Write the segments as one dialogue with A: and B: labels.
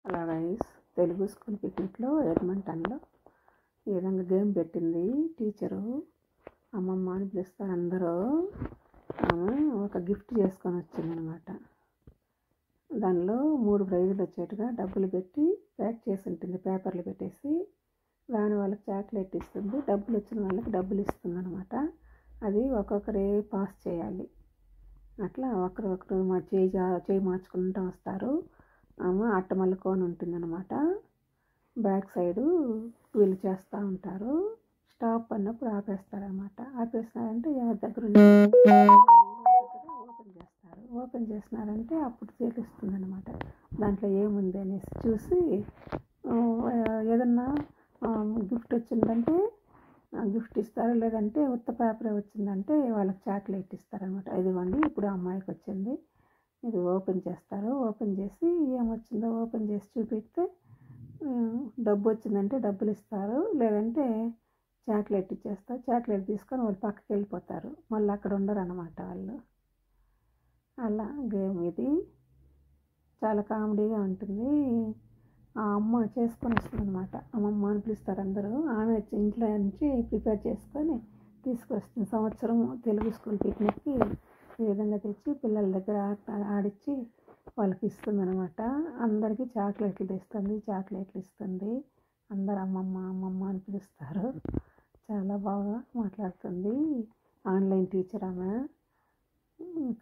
A: అలా guys, Telugu school పిక్నిక్లో ఎడ్మంటన్లో ఈ విధంగా గేమ్ పెట్టింది టీచరు. అమ్మమ్మ అని పిలుస్తారు అందరూ. ఆమె ఒక గిఫ్ట్ చేసుకొని వచ్చిందనమాట. దానిలో 3 ప్రైజులు వచ్చేట్టుగా డబ్బులు పెట్టి ప్యాక్ చేసి ఉంటుంది, పేపర్లు పెట్టేసి. రాని వాళ్ళకి చాక్లెట్ ఇస్తుంది, డబ్బులు వచ్చిన వాళ్ళకి డబ్బులు ఇస్తుంది అనమాట. అది ఒక్కొక్కరే పాస్ చేయాలి. అట్లా ఒకరు మా చేయి మార్చుకుంటూ వస్తారు. ఆమె అట్టమల్లుకొని ఉంటుందన్నమాట. బ్యాక్ సైడు వీళ్ళు చేస్తూ ఉంటారు. స్టాప్ అన్నప్పుడు ఆపేస్తారనమాట. ఆపేసినారంటే ఎవరి దగ్గర ఓపెన్ చేసినారంటే అప్పుడు తెలుస్తుంది అనమాట దాంట్లో ఏముంది అనేసి. చూసి ఏదన్నా గిఫ్ట్ వచ్చిందంటే గిఫ్ట్ ఇస్తారు, లేదంటే ఉత్త పేపరే వచ్చిందంటే వాళ్ళకి చాక్లెట్ ఇస్తారనమాట. ఇదిగోండి ఇప్పుడు అమ్మాయికి వచ్చింది, ఇది ఓపెన్ చేస్తారు. ఓపెన్ చేసి ఏమొచ్చిందో ఓపెన్ చేసి చూపిస్తే డబ్బు వచ్చిందంటే డబ్బులు ఇస్తారు, లేదంటే చాక్లెట్ ఇచ్చేస్తారు. చాక్లెట్ తీసుకొని వాళ్ళు పక్కకి వెళ్ళిపోతారు, మళ్ళీ అక్కడ ఉండరు అన్నమాట వాళ్ళు. అలా గేమ్ ఇది చాలా కామెడీగా ఉంటుంది. ఆ అమ్మ చేసుకొని వస్తుంది అనమాట. అమ్మమ్మ అని పిలుస్తారు అందరూ. ఆమె ఇంట్లో నుంచి ప్రిపేర్ చేసుకొని తీసుకొస్తుంది. సంవత్సరం తెలుగు స్కూల్ పిక్నిక్కి ఈ విధంగా తెచ్చి పిల్లల దగ్గర ఆడిచ్చి వాళ్ళకి ఇస్తుంది అనమాట. అందరికీ చాక్లెట్లు ఇస్తుంది. అందరు అమ్మమ్మ అని పిలుస్తారు. చాలా బాగా మాట్లాడుతుంది. ఆన్లైన్ టీచర్ ఆమె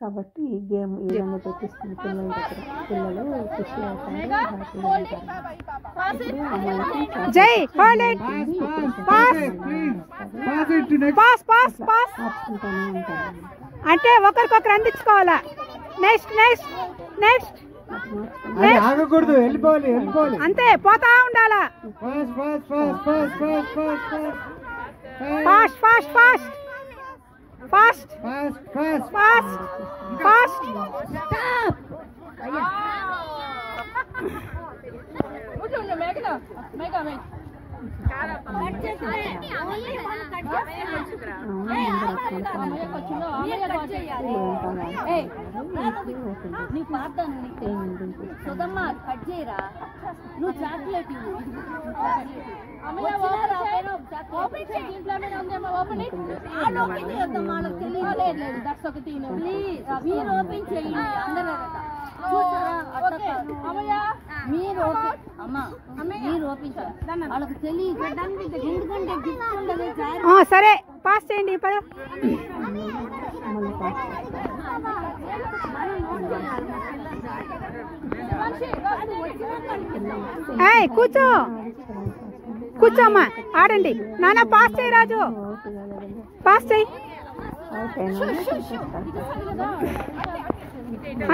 A: కాబట్టి ఈ గేమ్ ఈ విధంగా పెట్టిస్తుంది పిల్లల దగ్గర. పిల్లలు ఖుషి అవుతారు, హ్యాపీగా ఉంటారు.
B: అంటే ఒకరికొకరు అందించుకోవాలా. నెక్స్ట్
C: ఆగకూడదు, వెళ్ళిపోవాలి.
B: అంతే, పోతా ఉండాలా. ఫాస్ట్
D: కట్ చేయరా నువ్వు చాక్లెట్ మీరు ఓపెన్ చేయండి అందరూ. మీరు ఓపెన్ చేయాలి, వాళ్ళకి తెలియదు. ఎందుకంటే గిఫ్ట్ ఉండదు.
B: సరే పాస్ చేయండి. కూర్చోమ్మా, ఆడండి. నాన్న పాస్ చేయి, రాజు పాస్ చేయి.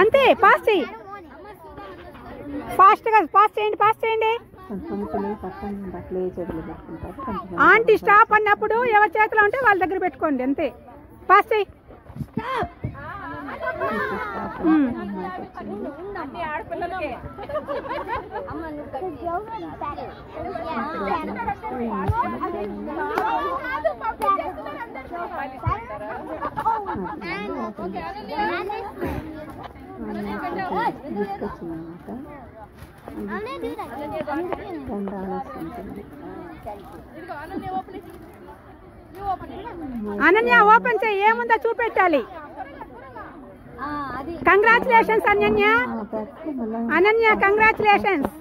B: అంతే, పాస్ చేయి. ఫాస్ట్గా పాస్ చేయండి. ఆంటీ స్టాప్ అన్నప్పుడు ఎవరి చేతిలో ఉంటే వాళ్ళ దగ్గర పెట్టుకోండి. అంతే, పాస్ చేయి. అనన్య ఓపెన్ చేయి, ఏముందో చూపెట్టాలి. Congratulations Ananya congratulations.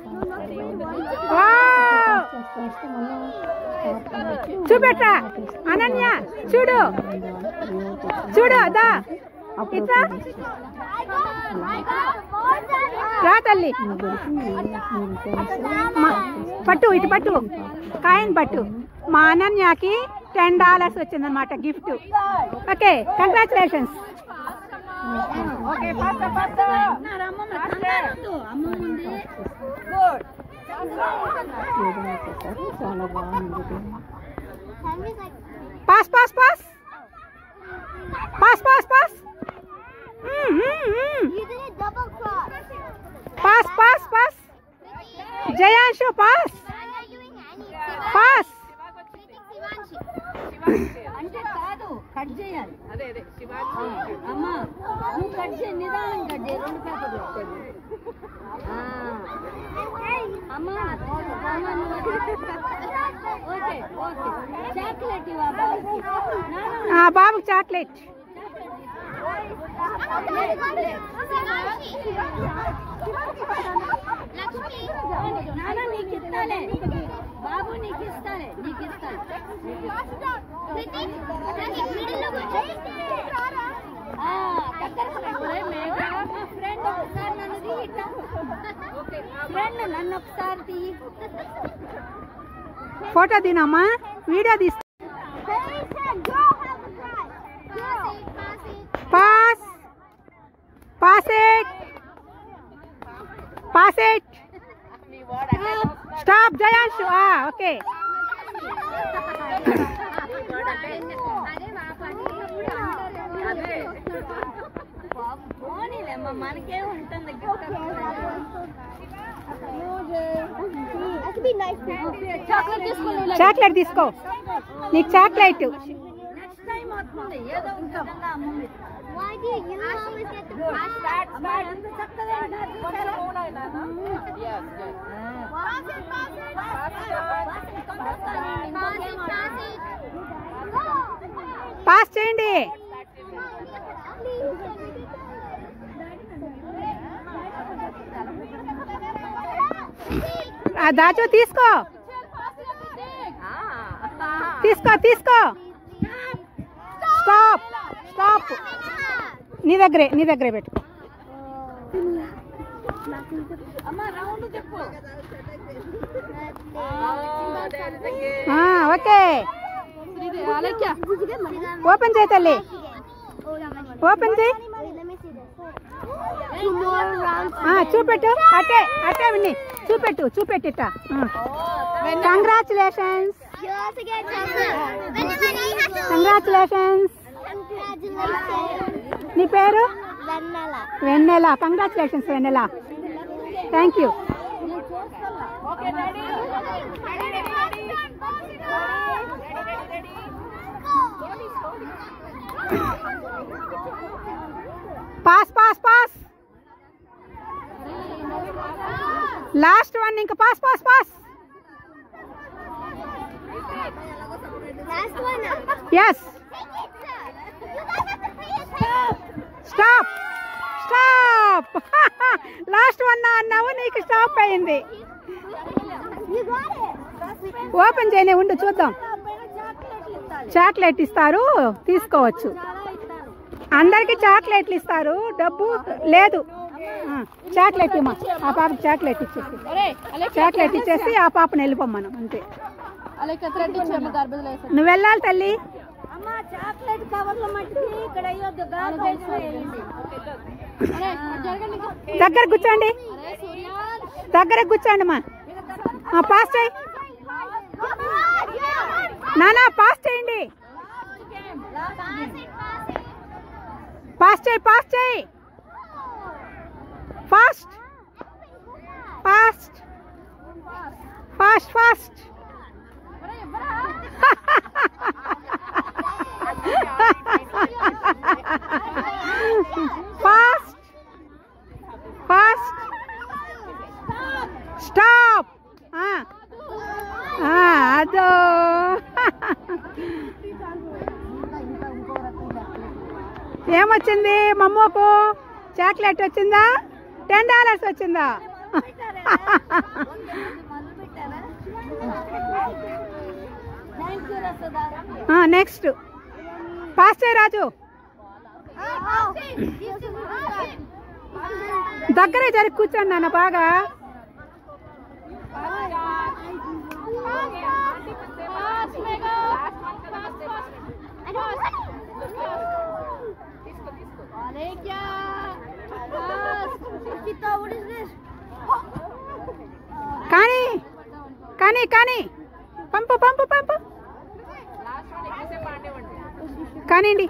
B: చూపెట్రా అనన్య, చూడు అదా ఇట్లా రా తల్లి. పట్టు, ఇటు పట్టు, కాయిన్ పట్టు. మా అనన్యకి $10 వచ్చిందనమాట గిఫ్ట్. Okay, congratulations.
A: చాలా బాగుంది.
B: Pass Jayanshu pass.
D: అంటే కాదు, కట్ చేయాలి. అమ్మా నువ్వు కట్ చేయి, నిదానం కట్ చేయి. 2 పేపర్లు ఓకే ఓకే చాక్లెట్ ఇవ్వ బాబుకి
B: బాబుకి చాక్లెట్.
D: నాన్న నీకు ఇస్తాలే బాబు నీకు ఇస్తాలే నీకు ఇస్తాను ఫ్రెండ్ ఒకసారి నన్ను తీయటం ఫ్రెండ్ నన్ను ఒకసారి తీయి
B: ఫోటో తినమ్మా, వీడియో తీస్తా. Pass pass it pass it stop Jayanshu. Okay
D: మనకే ఉంటుంది
B: చాక్లెట్ తీసుకో, నీకు చాక్లెట్.
D: నెక్స్ట్ టైం వస్తుంది ఏదో ఉంటుందన్న అమ్మ ఎంత చక్కగా
B: పాస్ చేయండి. దాచు తీసుకో తీసుకో తీసుకో. Stop stop. నీ దగ్గరే పెట్టుకో. ఓకే ఓపెన్ చేయి తల్లి, ఓపెన్ చేయి. చూపెట్టు, అట్టే అట్టే విన్ని చూపెట్టిట. Congratulations congratulations. నీ పేరు Vennela. Congratulations Vennela. Thank you. Pass pass pass. Last one. ఇంకా pass pass pass. Yes. Stop stop. Last one అన్నావు, నీకు స్టాప్ అయింది. ఓపెన్ చేయలే, ఉండు చూద్దాం. చాక్లెట్ ఇస్తారు, తీసుకోవచ్చు. అందరికి చాక్లెట్లు ఇస్తారు, డబ్బు లేదు. చాక్లెట్ ఇమ్మా, ఆ పాపకి చాక్లెట్ ఇచ్చేసి, చాక్లెట్ ఇచ్చేసి ఆ పాపను వెళ్ళిపోమ్మను అంతే. నువ్వు వెళ్ళాలి తల్లి.
D: చాక్లెట్ కవర్ల మట్టికి ఇక్కడ
B: దగ్గర కూర్చోండి, దగ్గర కూర్చోండి అమ్మా. పాస్ చేయి నానా, పాస్ చేయండి. పాస్ చేయి పాస్ చేయి. Fast fast fast fast. Fast fast. Stop. అదో ఏమొచ్చింది మమ్మకు? చాక్లెట్ వచ్చిందా? $10 వచ్చిందా? నెక్స్ట్ పాస్ చేయి రాజు. దగ్గరే జరిగి కూర్చోండి నాన్న బాగా. కానీ కానీ కానీ పంపు పంపు పంపు కానివ్వండి.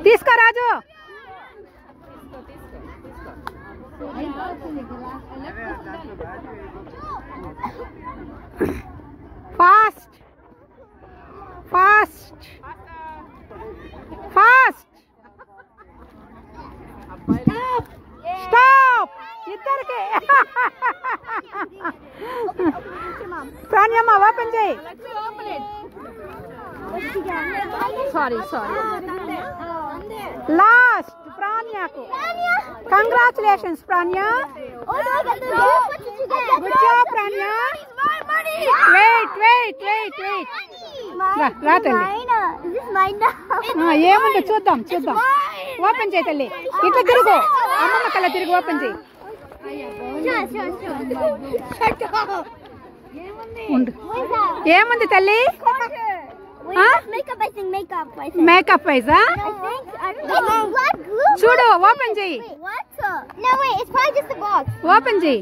B: తీసుకో Raju. Fast fast fast. Stop. ఇద్దరికి ప్రాణ్యమ్మ ఓపెన్ చేయి. సారీ లాస్ట్ ప్రాణ్యకు. Congratulations Pranya. Good job Pranya. Wait రా తల్లి. ఏముంది చూద్దాం. ఓపెన్ చేయి తల్లి. ఇట్లా తిరుగు, అమ్మమ్మ కల్లా తిరిగి ఓపెన్ చేయి. ఏముంది తల్లి? మేకప్ వైజా? చూడు ఓపెన్ చేయి. ఓపెన్ చేయి.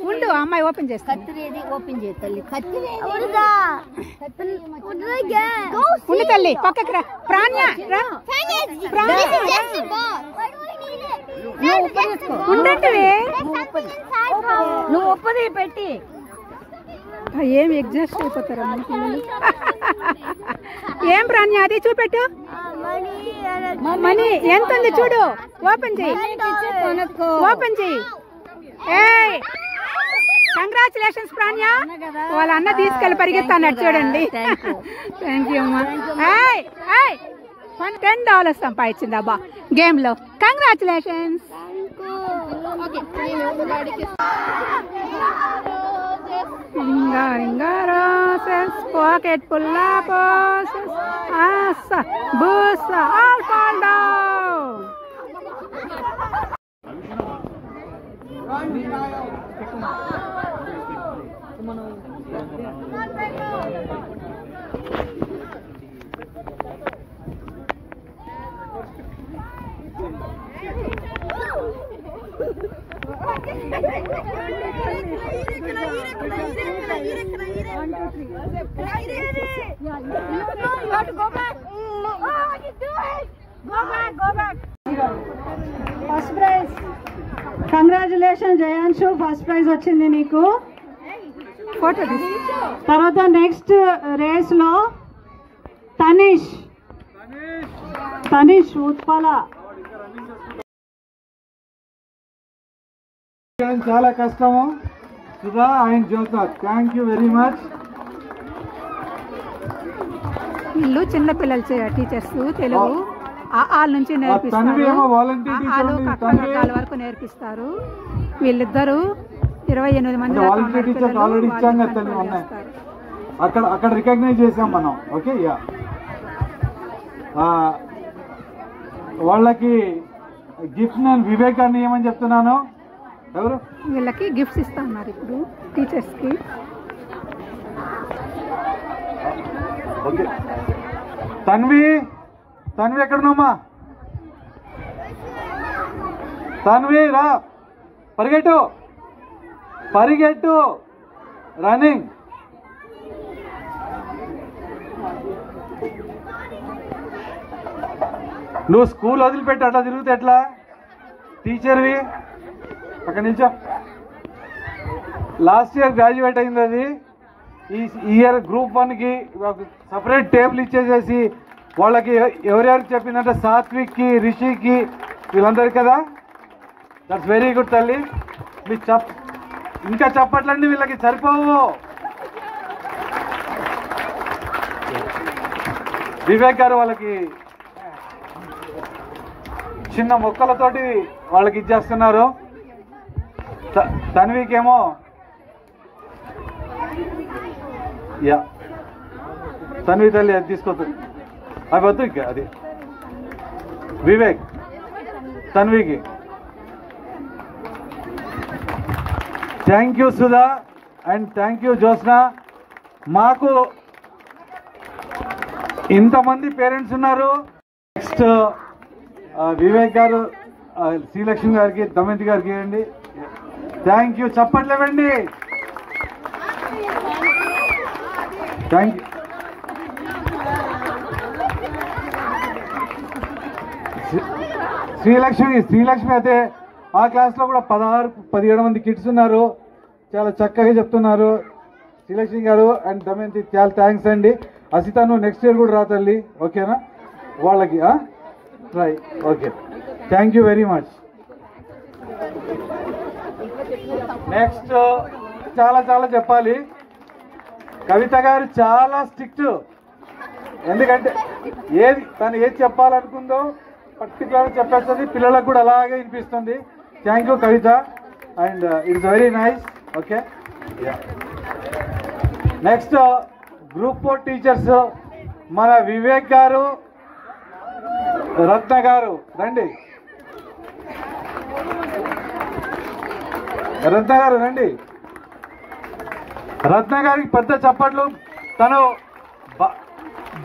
B: ఉండు అమ్మాయి ఓపెన్ చేస్తాను. ఉండు తల్లి పక్కకి రా. ప్రాణ్య ఉండండి.
D: నువ్వు ఒప్పది పెట్టి
B: ఏమి ఎగ్జాస్ట్ అయిపోతారమ్మా పిల్లలు. ఏం ప్రాణ్య అది చూపెట్టు. మనీ ఎంత ఉంది చూడు. ఓపెన్ చేయి. ఏయ్ కంగ్రాచులేషన్స్ ప్రాణ్య. వాళ్ళ అన్న తీసుకెళ్ళి పరిగెత్తాను చూడండి. థ్యాంక్ యూ అమ్మా. $10 సంపాదించింది అబ్బా గేమ్ లో. Congratulations. రింగా roses, pocket full of roses, asa, busa, all fall down.
E: First prize. Congratulation Jayanshu, first prize వచ్చింది నీకు.
B: ఫోటో
E: తర్వాత నెక్స్ట్ రేస్ లో తనీష్ ఉత్పల.
C: చాలా కష్టము Sudha and Jyotha. Thank you very much.
B: వీళ్ళు చిన్న పిల్లలు టీచర్స్ తెలుగు ఆల నుంచి నేర్పిస్తారు. ఆలు వరకు నేర్పిస్తారు. వీళ్ళిద్దరు 28 మంది
C: ఆల్రెడీ ఇచ్చాం కదా తల్లి మొన్న. అక్కడ రికగ్నైజ్ చేసాం మనం. ఓకే యా వాళ్ళకి గిఫ్ట్ నేను వివేకాన్ని ఏమని చెప్తున్నాను. ఎవరు
B: వీళ్ళకి గిఫ్ట్స్ ఇస్తా ఉన్నారు ఇప్పుడు టీచర్స్ కి.
C: ఓకే తన్వి ఎక్కడున్నామా? తన్వి రా, పరిగెట్టు రన్నింగ్. నువ్వు స్కూల్ వదిలిపెట్టి అట్లా తిరిగితే ఎట్లా? టీచర్వి అక్కడి నుంచో. లాస్ట్ ఇయర్ గ్రాడ్యుయేట్ అయింది అది. ఈ ఇయర్ గ్రూప్ 1కి సపరేట్ టేబుల్ ఇచ్చేసేసి వాళ్ళకి ఎవరెవరికి చెప్పిందంటే సాత్విక్కి, రిషికి, వీళ్ళందరికీ కదా. దట్స్ వెరీ గుడ్ తల్లి. మీరు ఇంకా చెప్పట్లండి వీళ్ళకి సరిపోవు. వివేక్ గారు వాళ్ళకి చిన్న మొక్కలతోటి వాళ్ళకి ఇచ్చేస్తున్నారు. తన్వికేమో యా తన్వి తల్లి అది తీసుకోతుంది. అవి వద్దు ఇంకా. అది వివేక్ తన్వికి. Thank you Sudha and thank you Jyotsna. మాకు ఇంతమంది పేరెంట్స్ ఉన్నారు. నెక్స్ట్ వివేక్ గారు, శ్రీలక్ష్మి గారికి, దమయంతి గారికి ఇవ్వండి. Thank you. చెప్పట్లేవండి. Thank you. శ్రీలక్ష్మి అయితే ఆ క్లాస్లో కూడా 16-17 మంది కిడ్స్ ఉన్నారు. చాలా చక్కగా చెప్తున్నారు శ్రీలక్ష్మి గారు అండ్ దమయంతి. చాలా థ్యాంక్స్ అండి. అసిత నువ్వు నెక్స్ట్ ఇయర్ కూడా రా తల్లి. ఓకేనా వాళ్ళకి try. Okay thank you very much. Next చాలా చాలా చెప్పాలి. కవిత గారు చాలా స్ట్రిక్ట్. ఎందుకంటే తను ఏది చెప్పాలనుకుందో పర్టికులర్ చెప్పేస్తుంది, పిల్లలకు కూడా అలాగే వినిపిస్తుంది. Thank you Kavitha, and it's very nice. Okay, next group 4 teachers మన వివేక్ గారు, రత్న గారు రండి. రత్న గారు రండి. రత్న గారికి పెద్ద చప్పట్లు. తను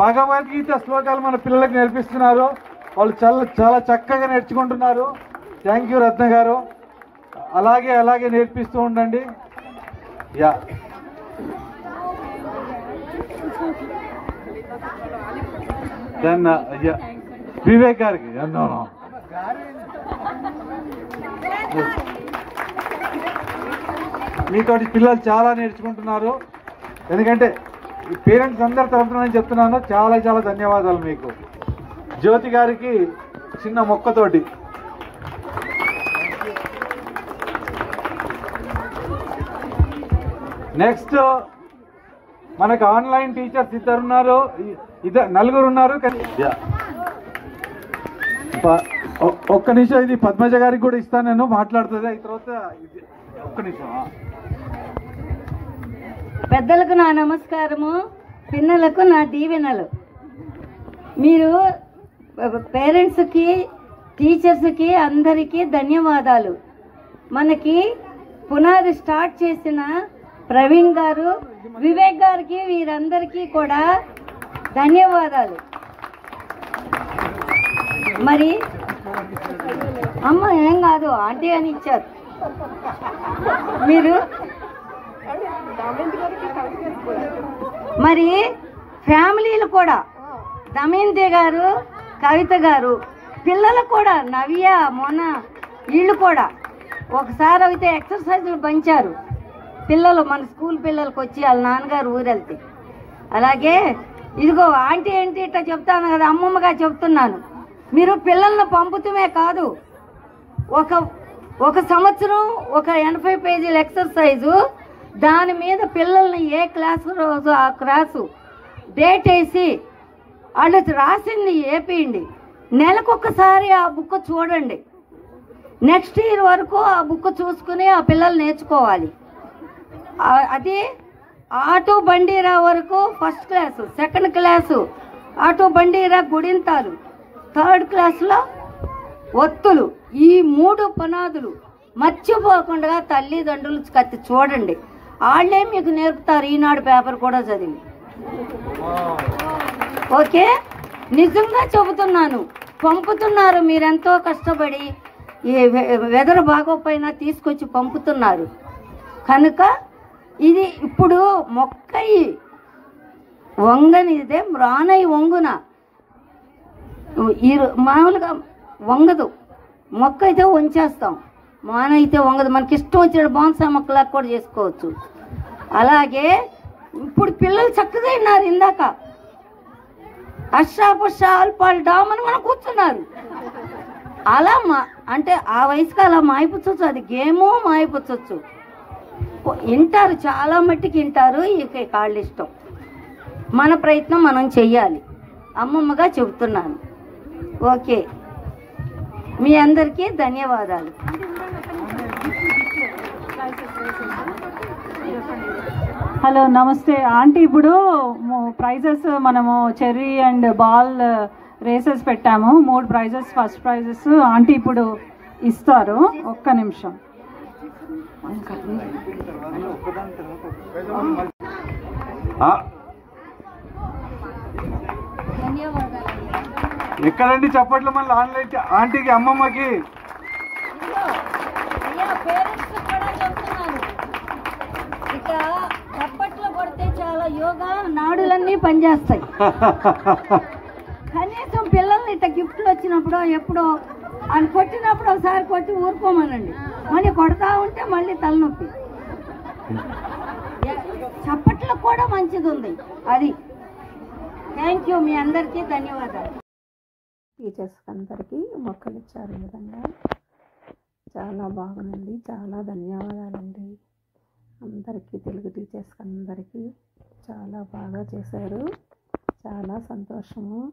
C: భగవద్గీత శ్లోకాలు మన పిల్లలకు నేర్పిస్తున్నారు. వాళ్ళు చాలా చాలా చక్కగా నేర్చుకుంటున్నారు. థ్యాంక్ యూ రత్న గారు. అలాగే అలాగే నేర్పిస్తూ ఉండండి. యా, దెన్ వివేక్ గారికి మీతోటి పిల్లలు చాలా నేర్చుకుంటున్నారు. ఎందుకంటే పేరెంట్స్ అందరి తరఫున నేను చెప్తున్నాను, చాలా చాలా ధన్యవాదాలు మీకు. జ్యోతి గారికి చిన్న మొక్కతోటి. నెక్స్ట్ మనకు ఆన్లైన్ టీచర్స్ నలుగురు ఉన్నారు. ఒక్క నిమిషం, ఇది పద్మజ గారికి కూడా ఇస్తాను, నేను మాట్లాడుతుంది. ఈ తర్వాత ఒక్క నిమిషం.
D: పెద్దలకు నా నమస్కారము, పిల్లలకు నా దీవెనలు. మీరు పేరెంట్స్కి, టీచర్స్కి అందరికీ ధన్యవాదాలు. మనకి పునాది స్టార్ట్ చేసిన ప్రవీణ్ గారు, వివేక్ గారికి, వీరందరికీ కూడా ధన్యవాదాలు. మరి అమ్మ ఏం కాదు, ఆంటీ అని ఇచ్చారు మీరు. మరి ఫ్యామిలీలు కూడా, దమయంతి గారు, కవిత గారు, పిల్లలు కూడా, నవ్య, మొన్న వీళ్ళు కూడా ఒకసారి అయితే ఎక్సర్సైజులు పంచారు పిల్లలు, మన స్కూల్ పిల్లలకు వచ్చి వాళ్ళ నాన్నగారు ఊరెళ్తే. అలాగే ఇదిగో ఆంటీ ఏంటి ఇట్లా చెప్తాను కదా, అమ్మమ్మగా చెప్తున్నాను. మీరు పిల్లలను పంపుతమే కాదు, ఒక సంవత్సరం ఒక 80 పేజీల ఎక్సర్సైజు, దాని మీద పిల్లల్ని ఏ క్లాసు రోజు ఆ క్లాసు డేట్ వేసి వాళ్ళు రాసింది ఏపీయండి. నెలకొకసారి ఆ బుక్ చూడండి. నెక్స్ట్ ఇయర్ వరకు ఆ బుక్ చూసుకుని ఆ పిల్లలు నేర్చుకోవాలి. అది ఆటో బండీరా వరకు first class, second class auto బండీరా, గుడింతాలు, థర్డ్ క్లాసులో ఒత్తులు. ఈ 3 పునాదులు మర్చిపోకుండా తల్లిదండ్రులు కత్తి చూడండి. వాళ్ళే మీకు నేర్పుతారు. ఈనాడు పేపర్ కూడా చదివి. ఓకే, నిజంగా చెబుతున్నాను, పంపుతున్నారు. మీరెంతో కష్టపడి ఈ వెదర్ బాగోపోయినా తీసుకొచ్చి పంపుతున్నారు. కనుక ఇది ఇప్పుడు మొక్కయి వంగనిదే రానై వంగున, ఈ మామూలుగా వంగదు. మొక్క అయితే వంచేస్తాం, మాన అయితే వంగదు. మనకి ఇష్టం వచ్చిన బోన్సాయి మొక్కలాగా కూడా చేసుకోవచ్చు. అలాగే ఇప్పుడు పిల్లలు చక్కగా విన్నారు. ఇందాక అష్టాపుష్ట అల్పాలు డామని మనం కూర్చున్నారు. అలా అంటే ఆ వయసుకి అలా మాయిపుచ్చచ్చు, అది గేమో మాయిపుచ్చచ్చు. వింటారు, చాలా మట్టికి వింటారు. ఇక వాళ్ళ ఇష్టం. మన ప్రయత్నం మనం చెయ్యాలి. అమ్మమ్మగా చెబుతున్నాను. ఓకే, మీ అందరికీ ధన్యవాదాలు.
E: హలో, నమస్తే ఆంటీ. ఇప్పుడు ప్రైజెస్ మనము చెర్రీ అండ్ బాల్ రేసెస్ పెట్టాము. 3 ప్రైజెస్, ఫస్ట్ ప్రైజెస్ ఆంటీ ఇప్పుడు ఇస్తారు. ఒక్క నిమిషం.
C: ఎక్కడండి చప్పట్లు మళ్ళీ ఆన్లైన్ ఆంటీకి, అమ్మమ్మకి.
D: ఇక చప్పట్లు కొడితే చాలా యోగా నాడులన్నీ పనిచేస్తాయి. కనీసం పిల్లల్ని ఇట్లా గిఫ్ట్లు వచ్చినప్పుడు ఎప్పుడో అని కొట్టినప్పుడు ఒకసారి కొట్టి ఊరుకోమనండి. మళ్ళీ కొడతా ఉంటే మళ్ళీ తలనొప్పి. చప్పట్లకు కూడా మంచిది ఉంది అది. థ్యాంక్ యూ, మీ అందరికీ ధన్యవాదాలు.
A: టీచర్స్ అందరికీ మొక్కలు ఇచ్చారు. ఈ విధంగా చాలా బాగుంది. చాలా ధన్యవాదాలండి అందరికీ, తెలుగు టీచర్స్కి అందరికీ. చాలా బాగా చేశారు. చాలా సంతోషము.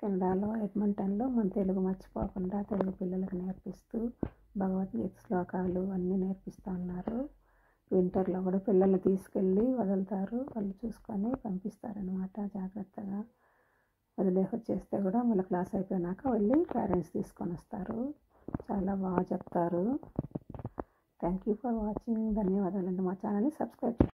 A: కెనడాలో ఎడ్మంటన్లో మన తెలుగు మర్చిపోకుండా తెలుగు పిల్లలకు నేర్పిస్తూ భగవద్గీత శ్లోకాలు అన్నీ నేర్పిస్తూ ఉన్నారు. వింటర్లో కూడా పిల్లల్ని తీసుకెళ్ళి వదులుతారు, వాళ్ళు చూసుకొని పంపిస్తారనమాట. జాగ్రత్తగా వదిలేసి వచ్చేస్తే కూడా మళ్ళీ క్లాస్ అయిపోయినాక వెళ్ళి పేరెంట్స్ తీసుకొని వస్తారు. చాలా బాగా చెప్తారు. Thank you for watching. ధన్యవాదాలండి. మా ఛానల్ని సబ్స్క్రైబ్